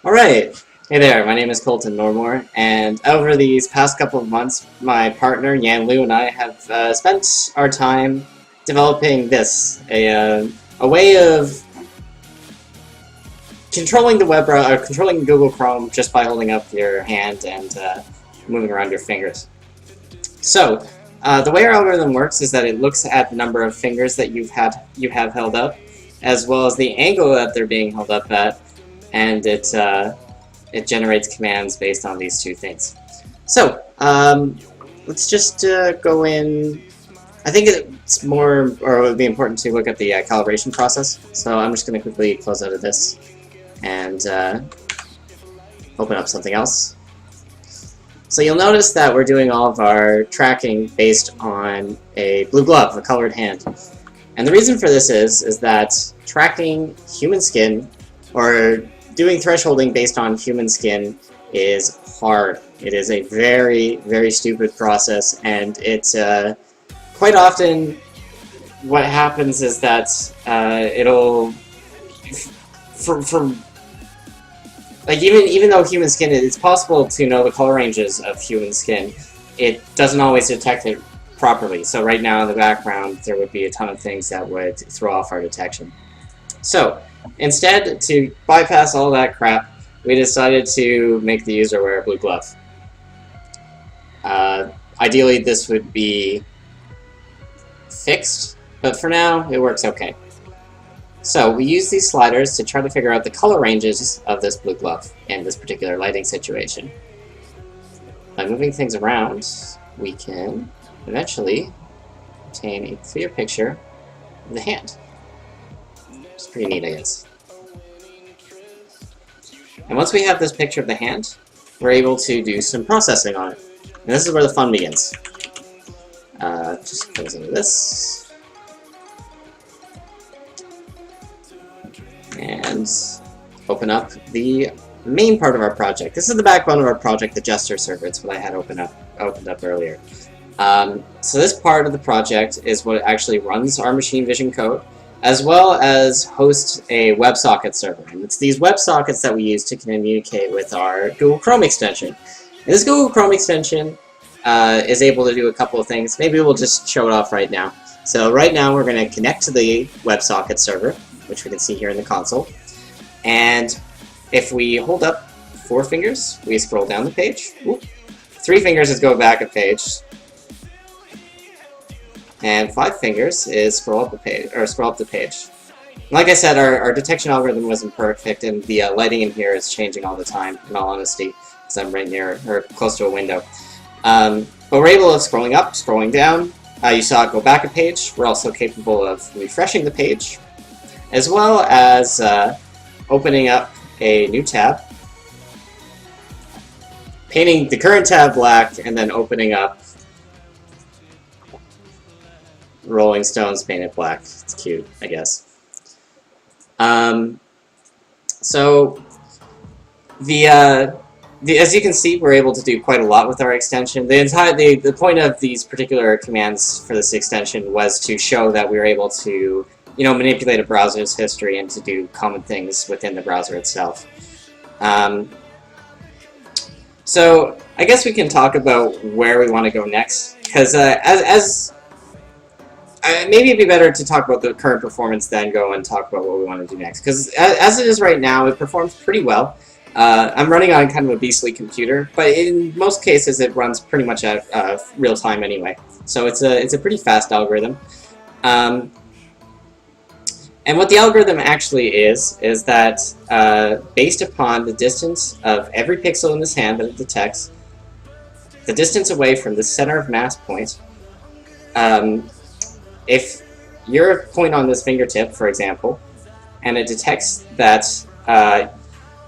Alright, hey there, my name is Colton Normore, and over these past couple of months, my partner Yan Liu and I have spent our time developing this, a way of controlling the web browser, controlling Google Chrome just by holding up your hand and moving around your fingers. So, the way our algorithm works is that it looks at the number of fingers that you have held up, as well as the angle that they're being held up at, and it generates commands based on these two things. So, let's just go in. I think it's more, or it would be important to look at the calibration process. So I'm just going to quickly close out of this and open up something else. So you'll notice that we're doing all of our tracking based on a blue glove, a colored hand. And the reason for this is that tracking human skin, or doing thresholding based on human skin, is hard. It is a very, very stupid process, and it's quite often what happens is that it'll, like even though human skin, it's possible to know the color ranges of human skin, it doesn't always detect it properly. So right now in the background there would be a ton of things that would throw off our detection. So instead, to bypass all that crap, we decided to make the user wear a blue glove. Ideally this would be fixed, but for now it works okay. So we use these sliders to try to figure out the color ranges of this blue glove in this particular lighting situation. By moving things around, we can eventually obtain a clear picture of the hand. It's pretty neat, I guess. And once we have this picture of the hand, we're able to do some processing on it. And this is where the fun begins. Just closing this. And open up the main part of our project. This is the backbone of our project, the gesture server. It's what I had opened up earlier. So this part of the project is what actually runs our machine vision code, as well as hosts a WebSocket server. And it's these WebSockets that we use to communicate with our Google Chrome extension. And this Google Chrome extension is able to do a couple of things. Maybe we'll just show it off right now. So right now we're going to connect to the WebSocket server, which we can see here in the console. And if we hold up 4 fingers, we scroll down the page. Oop. 3 fingers is go back a page. And 5 fingers is scroll up the page, or scroll up the page. Like I said, our detection algorithm wasn't perfect, and the lighting in here is changing all the time, in all honesty, because I'm right near, or close to a window. But we're able of scrolling up, scrolling down. You saw it go back a page. We're also capable of refreshing the page, as well as opening up a new tab, painting the current tab black, and then opening up Rolling Stones painted black. It's cute, I guess. So as you can see, we're able to do quite a lot with our extension. The point of these particular commands for this extension was to show that we were able to, manipulate a browser's history and to do common things within the browser itself. So I guess we can talk about where we want to go next, because maybe it'd be better to talk about the current performance, then go and talk about what we want to do next. Because as it is right now, it performs pretty well. I'm running on kind of a beastly computer, but in most cases it runs pretty much at real time anyway. So it's a pretty fast algorithm. And what the algorithm actually is that based upon the distance of every pixel in this hand that it detects, the distance away from the center of mass point, if you're a point on this fingertip, for example, and it detects that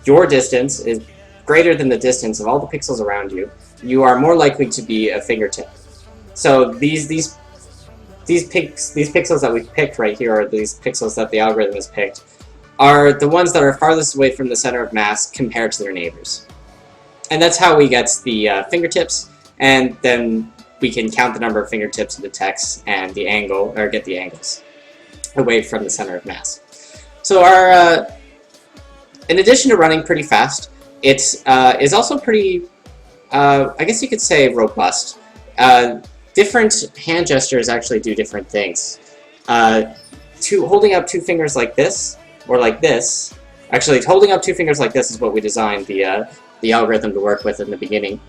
your distance is greater than the distance of all the pixels around you, you are more likely to be a fingertip. So these pixels that we've picked right here, or these pixels that the algorithm has picked, are the ones that are farthest away from the center of mass compared to their neighbors. And that's how we get the fingertips, and then we can count the number of fingertips it detects and the angle, or get the angles away from the center of mass. So our In addition to running pretty fast, it is also pretty, I guess you could say, robust. Different hand gestures actually do different things. Holding up two fingers like this, or like this, actually holding up two fingers like this is what we designed the algorithm to work with in the beginning.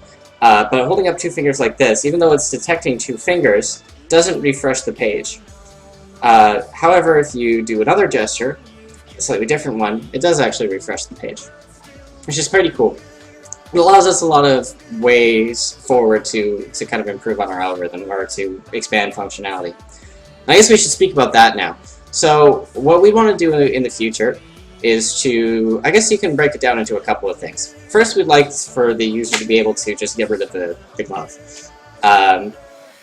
But holding up two fingers like this, even though it's detecting two fingers, doesn't refresh the page. However, if you do another gesture, a slightly different one, it does actually refresh the page, which is pretty cool. It allows us a lot of ways forward to kind of improve on our algorithm, or to expand functionality. I guess we should speak about that now. So what we want to do in the future is to, I guess you can break it down into a couple of things. First, we'd like for the user to be able to just get rid of the glove.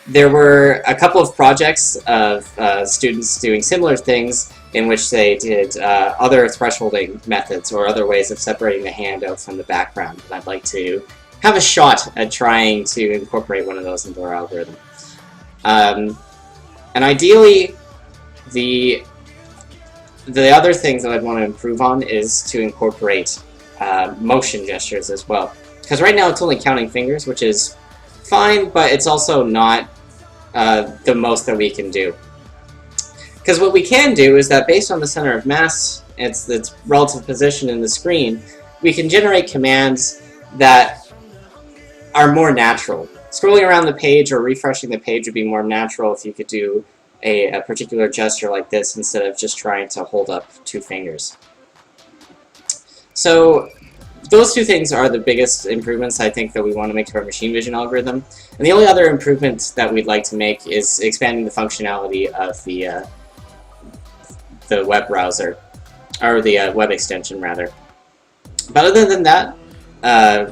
There were a couple of projects of students doing similar things in which they did other thresholding methods or other ways of separating the hand out from the background. And I'd like to have a shot at trying to incorporate one of those into our algorithm. And ideally, the other things that I'd want to improve on is to incorporate motion gestures as well. Because right now it's only counting fingers, which is fine, but it's also not the most that we can do. Because what we can do is that based on the center of mass, its relative position in the screen, we can generate commands that are more natural. Scrolling around the page or refreshing the page would be more natural if you could do a particular gesture like this instead of just trying to hold up two fingers. So those two things are the biggest improvements I think that we want to make to our machine vision algorithm. And the only other improvement that we'd like to make is expanding the functionality of the web browser, or the web extension rather. But other than that,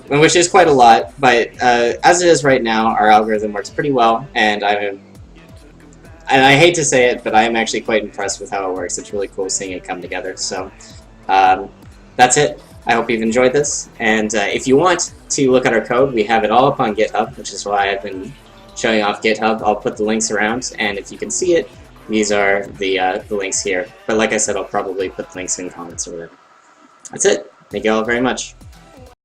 which is quite a lot, but as it is right now, our algorithm works pretty well, and I hate to say it, but I am actually quite impressed with how it works. It's really cool seeing it come together. So that's it. I hope you've enjoyed this, and if you want to look at our code, we have it all up on GitHub, which is why I've been showing off GitHub. I'll put the links around, and if you can see it, these are the links here. But like I said, I'll probably put links in comments or whatever. That's it. Thank you all very much.